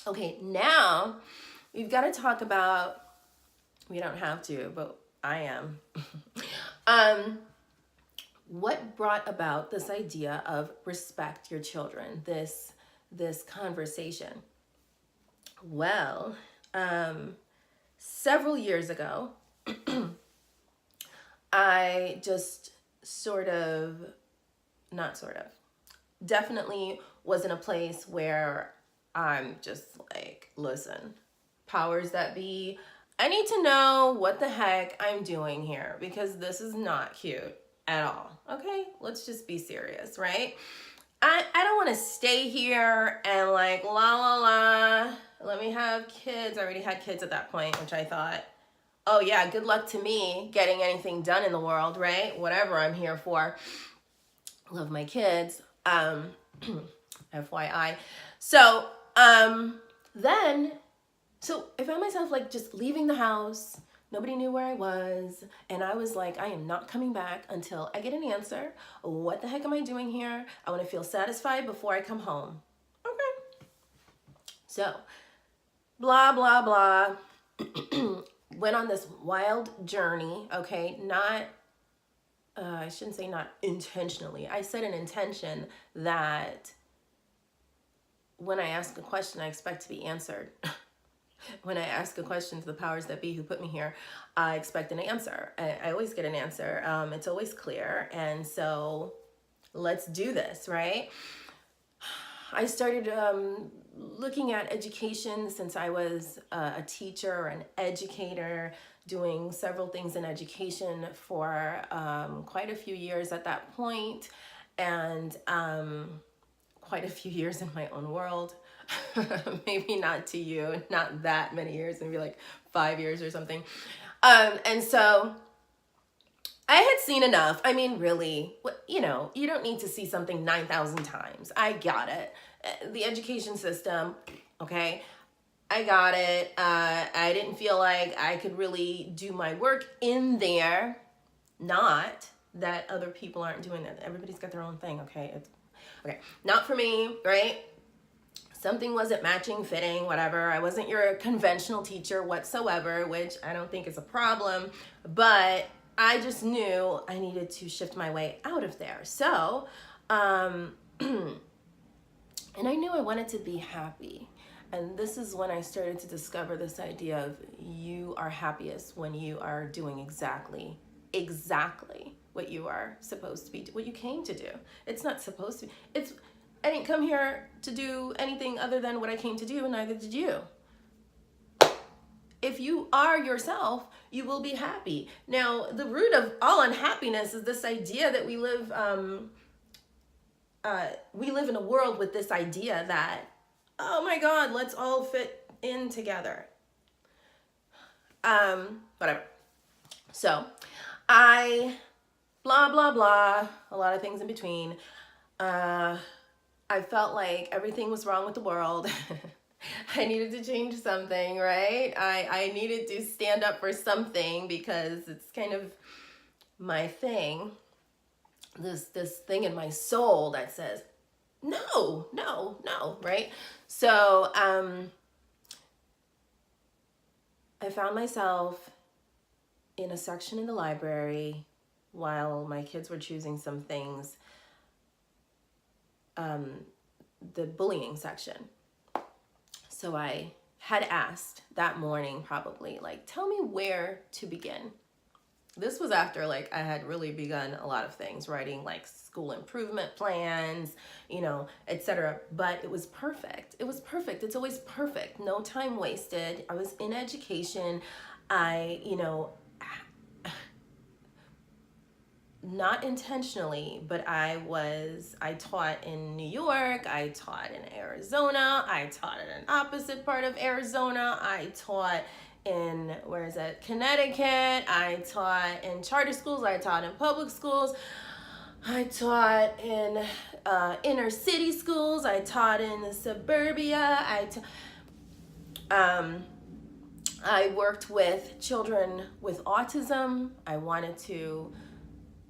Okay, now we've got to talk about, we don't have to, but I am. um, what brought about this idea of respect your children, this conversation? Well, several years ago, I just sort of, not sort of, definitely was in a place where I'm just like, listen, powers that be, I need to know what the heck I'm doing here because this is not cute at all. Okay, let's just be serious, right? I don't want to stay here and like la la la. Let me have kids. I already had kids at that point, which I thought, oh yeah, good luck to me getting anything done in the world, right? Whatever I'm here for. Love my kids. FYI. So, then, so I found myself like just leaving the house. Nobody knew where I was. And I was like, I am not coming back until I get an answer. What the heck am I doing here? I want to feel satisfied before I come home. Okay. So, blah, blah, blah. Went on this wild journey. Okay. Not, I shouldn't say not intentionally. I set an intention that when I ask a question, I expect to be answered. When I ask a question to the powers that be who put me here, I expect an answer. I always get an answer. It's always clear. And so let's do this, right? I started looking at education since I was a teacher, an educator, doing several things in education for quite a few years at that point, and quite a few years in my own world. Maybe not to you, not that many years, maybe like 5 years or something. And so I had seen enough. I mean, really, you know, you don't need to see something 9,000 times. I got it. The education system, okay, I got it. I didn't feel like I could really do my work in there. Not that other people aren't doing that. Everybody's got their own thing, okay? Okay, not for me, right? Something wasn't matching, fitting, whatever. I wasn't your conventional teacher whatsoever, which I don't think is a problem, but I just knew I needed to shift my way out of there. So, and I knew I wanted to be happy. And this is when I started to discover this idea of you are happiest when you are doing exactly what you are supposed to be, what you came to do. It's not supposed to be. I didn't come here to do anything other than what I came to do, and neither did you. If you are yourself, you will be happy. Now, the root of all unhappiness is this idea that we live in a world with this idea that, oh my God, let's all fit in together. Whatever. So, blah, blah, blah, a lot of things in between. I felt like everything was wrong with the world. I needed to change something, right? I needed to stand up for something because it's kind of my thing. This thing in my soul that says, no, right? So I found myself in a section in the library while my kids were choosing some things, the bullying section. So I had asked that morning, probably, like, tell me where to begin. This was after, like, I had really begun a lot of things, writing, like, school improvement plans, you know, etc. But it was perfect. It was perfect. It's always perfect. No time wasted. I was in education. Not intentionally, but I taught in New York, I taught in Arizona, I taught in an opposite part of Arizona, I taught in, Connecticut, I taught in charter schools, I taught in public schools, I taught in inner city schools, I taught in the suburbia, I worked with children with autism. I wanted to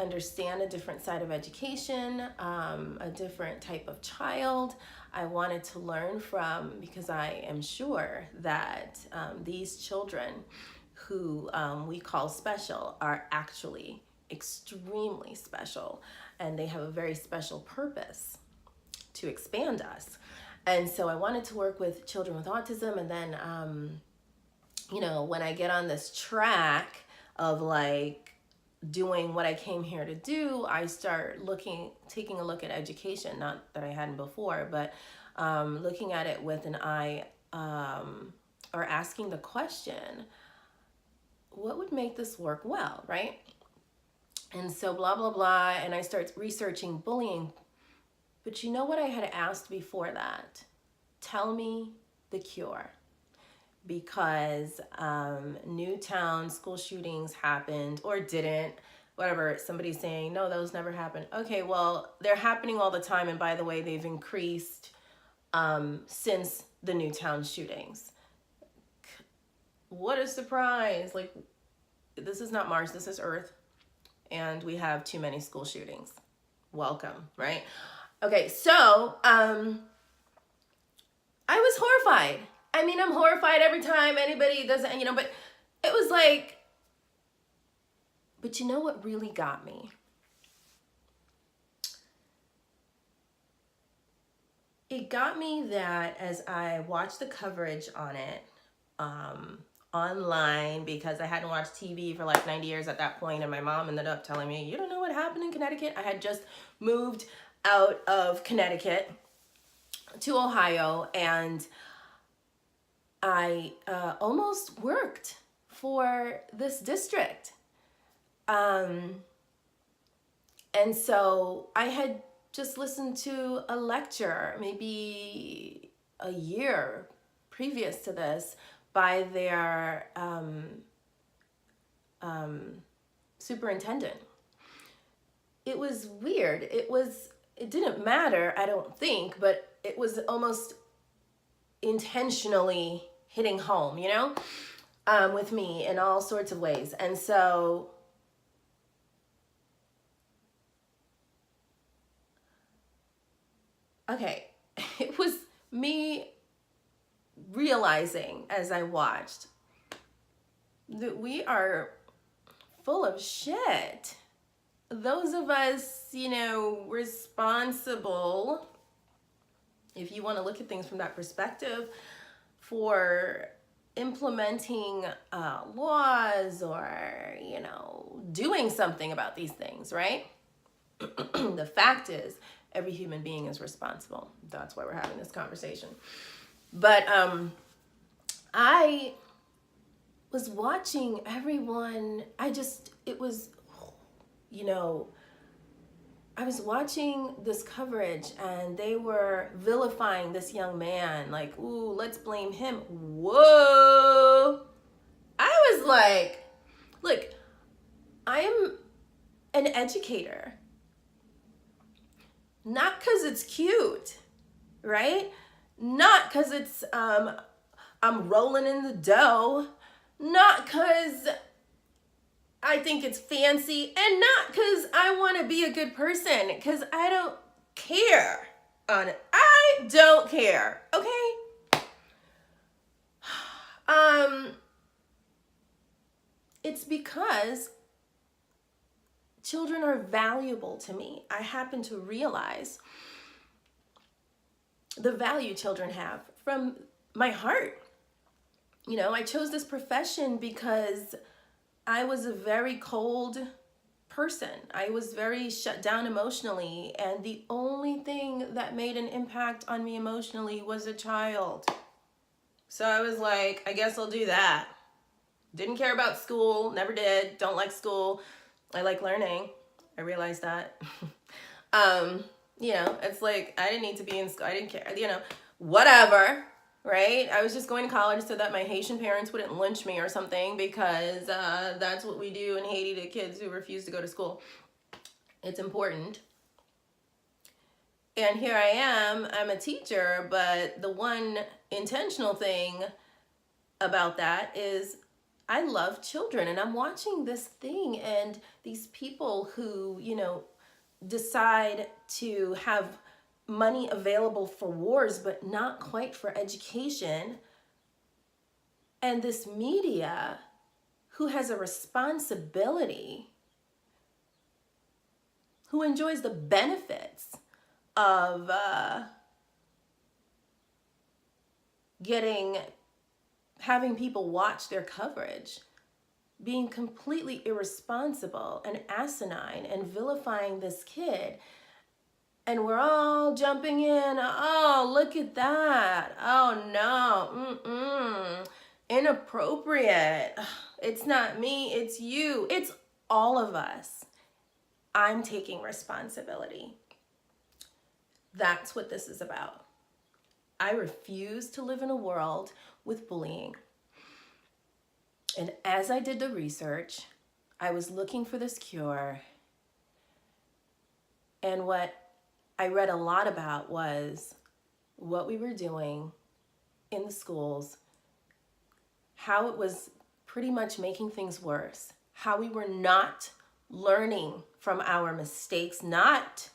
understand a different side of education, a different type of child. I wanted to learn from, because I am sure that these children who we call special are actually extremely special, and they have a very special purpose to expand us. And so I wanted to work with children with autism. And then, when I get on this track of like doing what I came here to do, I start taking a look at education, not that I hadn't before, but looking at it with an eye, or asking the question, what would make this work well, right? And so blah, blah, blah. And I start researching bullying. But you know what I had asked before that? Tell me the cure. Because Newtown school shootings happened or didn't, whatever. Somebody's saying, no, those never happened. Okay, well, they're happening all the time. And by the way, they've increased since the Newtown shootings. What a surprise. Like, this is not Mars, this is Earth. And we have too many school shootings. Welcome, right? Okay, so I was horrified. I mean, I'm horrified every time anybody does it, but it was like, but you know what really got me? It got me that as I watched the coverage on it, online, because I hadn't watched TV for like 90 years at that point, and my mom ended up telling me, you don't know what happened in Connecticut? I had just moved out of Connecticut to Ohio, and I almost worked for this district. And so I had just listened to a lecture maybe a year previous to this by their superintendent. It was weird. It didn't matter, I don't think, but it was almost intentionally hitting home, with me in all sorts of ways. And so okay, it was me realizing as I watched that we are full of shit. Those of us, responsible, if you want to look at things from that perspective, for implementing laws or, doing something about these things, right? The fact is, every human being is responsible. That's why we're having this conversation. But I was watching everyone. I was watching this coverage, and they were vilifying this young man, like, ooh, let's blame him. Whoa. I was like, look, I am an educator. Not because it's cute, right? Not because it's, I'm rolling in the dough. Not because I think it's fancy, and not because I want to be a good person, because I don't care on it. I don't care, okay? It's because children are valuable to me. I happen to realize the value children have from my heart. I chose this profession because I was a very cold person. I was very shut down emotionally, and the only thing that made an impact on me emotionally was a child. So I was like, I guess I'll do that. Didn't care about school, never did, don't like school. I like learning. I realized that. It's like, I didn't need to be in school. I didn't care, whatever, right? I was just going to college so that my Haitian parents wouldn't lynch me or something, because that's what we do in Haiti to kids who refuse to go to school. It's important. And here I am, I'm a teacher, but the one intentional thing about that is I love children, and I'm watching this thing, and these people who, decide to have money available for wars, but not quite for education. And this media, who has a responsibility, who enjoys the benefits of having people watch their coverage, being completely irresponsible and asinine and vilifying this kid. And we're all jumping in. Oh, look at that. Oh, no. Inappropriate. It's not me, it's you. It's all of us. I'm taking responsibility. That's what this is about. I refuse to live in a world with bullying. And as I did the research, I was looking for this cure. And what I read a lot about was what we were doing in the schools, how it was pretty much making things worse, how we were not learning from our mistakes, not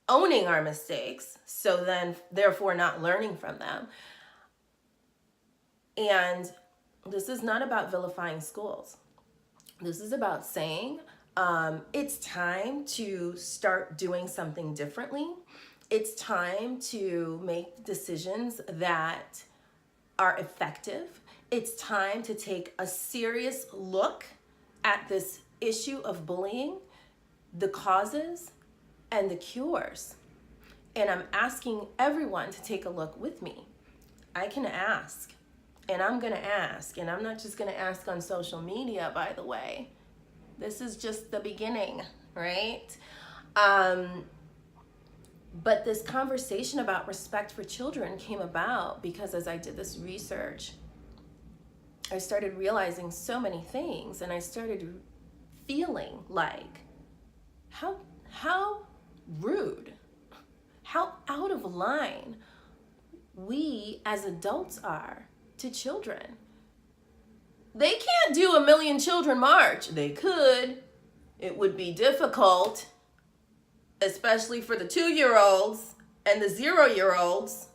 owning our mistakes, so then therefore not learning from them. And this is not about vilifying schools. This is about saying it's time to start doing something differently. It's time to make decisions that are effective. It's time to take a serious look at this issue of bullying, the causes, and the cures. And I'm asking everyone to take a look with me. I can ask, and I'm going to ask, and I'm not just going to ask on social media, by the way. This is just the beginning, right? But this conversation about respect for children came about because as I did this research, I started realizing so many things, and I started feeling like how rude, how out of line we as adults are to children. They can't do a million children march. They could. It would be difficult, especially for the 2-year-olds and the 0-year-olds.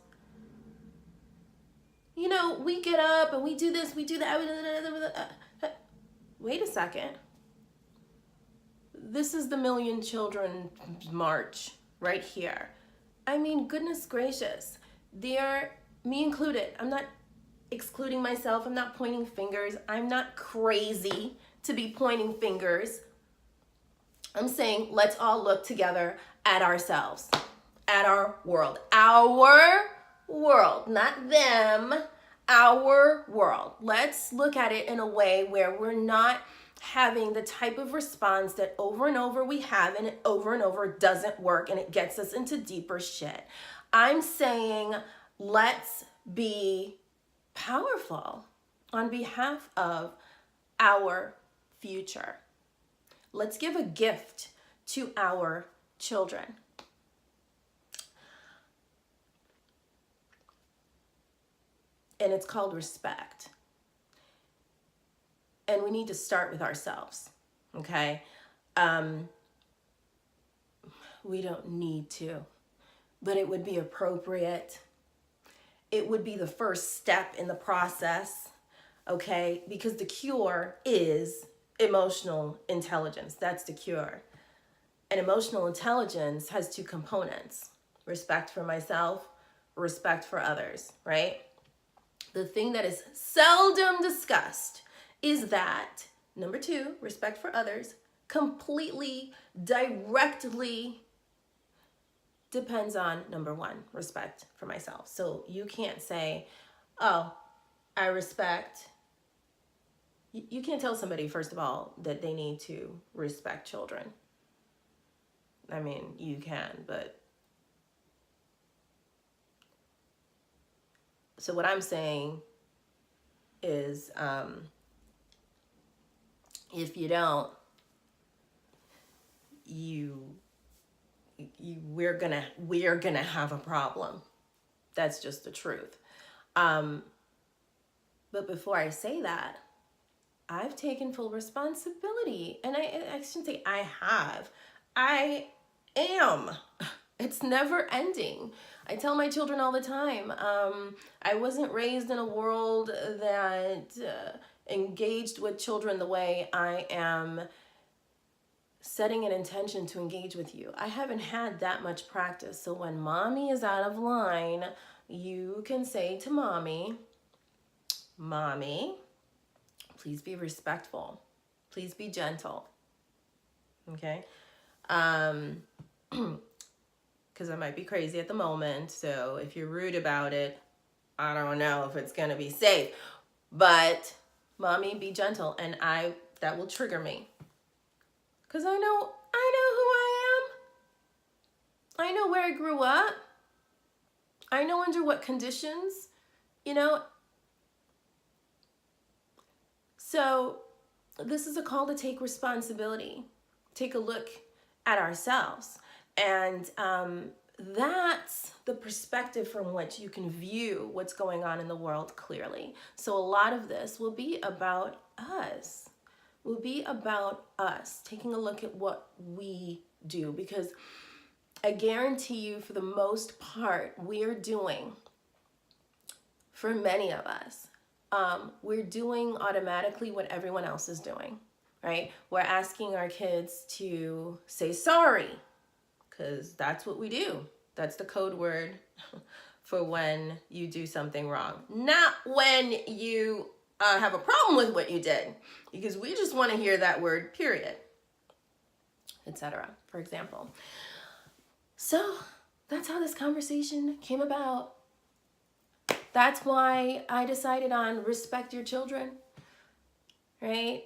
You know, we get up and we do this, we do that. Wait a second. This is the Million Children March right here. I mean, goodness gracious. They're, me included, I'm not excluding myself. I'm not pointing fingers. I'm not crazy to be pointing fingers. I'm saying let's all look together at ourselves, at our world. Our world, not them, our world. Let's look at it in a way where we're not having the type of response that over and over we have, and it over and over doesn't work, and it gets us into deeper shit. I'm saying let's be powerful on behalf of our future. Let's give a gift to our children. And it's called respect. And we need to start with ourselves, okay? We don't need to, but it would be appropriate. It would be the first step in the process, okay? Because the cure is emotional intelligence. That's the cure. And emotional intelligence has 2 components: respect for myself, respect for others, right? The thing that is seldom discussed is that, number 2, respect for others, completely, directly depends on, number 1, respect for myself. So you can't say, oh, I respect. You can't tell somebody, first of all, that they need to respect children. I mean, you can, but. So what I'm saying is, if you don't, we're gonna have a problem. That's just the truth. But before I say that, I've taken full responsibility, and I shouldn't say I have. I am It's never ending. I tell my children all the time, I wasn't raised in a world that engaged with children the way I am setting an intention to engage with you. I haven't had that much practice. So when mommy is out of line, you can say to mommy, Mommy, please be respectful. Please be gentle. Okay? Because I might be crazy at the moment. So if you're rude about it, I don't know if it's going to be safe. But mommy, be gentle. And that will trigger me. Because I know who I am. I know where I grew up. I know under what conditions, you know. So this is a call to take responsibility. Take a look at ourselves. And that's the perspective from which you can view what's going on in the world clearly. So a lot of this will be about us. Will be about us, taking a look at what we do. Because I guarantee you, for the most part, we're doing, for many of us, we're doing automatically what everyone else is doing, right? We're asking our kids to say sorry, because that's what we do. That's the code word for when you do something wrong. Not when you have a problem with what you did, because we just want to hear that word, period, etc., for example. So that's how this conversation came about. That's why I decided on respect your children, right?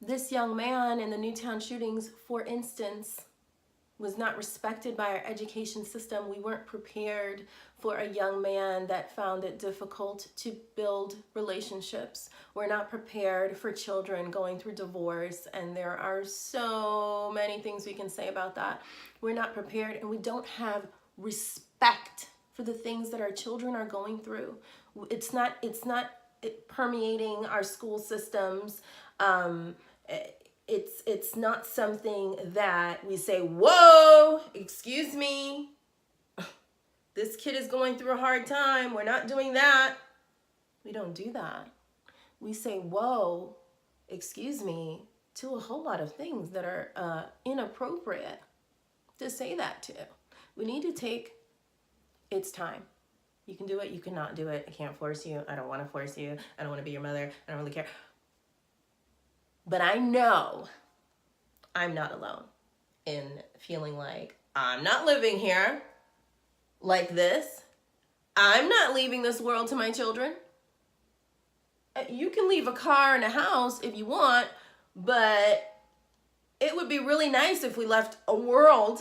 This young man in the Newtown shootings, for instance, was not respected by our education system. We weren't prepared for a young man that found it difficult to build relationships. We're not prepared for children going through divorce, and there are so many things we can say about that. We're not prepared, and we don't have respect for the things that our children are going through. It's not permeating our school systems. It's not something that we say, whoa, excuse me, this kid is going through a hard time. We're not doing that. We don't do that. We say, whoa, excuse me, to a whole lot of things that are inappropriate to say that to. We need to take its time. You can do it, you cannot do it. I can't force you. I don't want to force you. I don't want to be your mother. I don't really care. But I know I'm not alone in feeling like I'm not living here like this. I'm not leaving this world to my children. You can leave a car and a house if you want, but it would be really nice if we left a world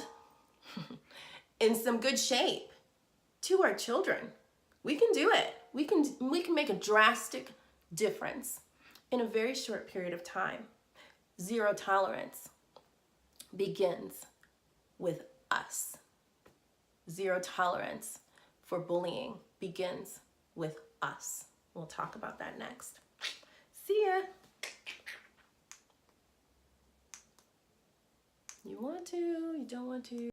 in some good shape to our children. We can do it. We can make a drastic difference in a very short period of time. Zero tolerance begins with us. Zero tolerance for bullying begins with us. We'll talk about that next. See ya. You want to, you don't want to.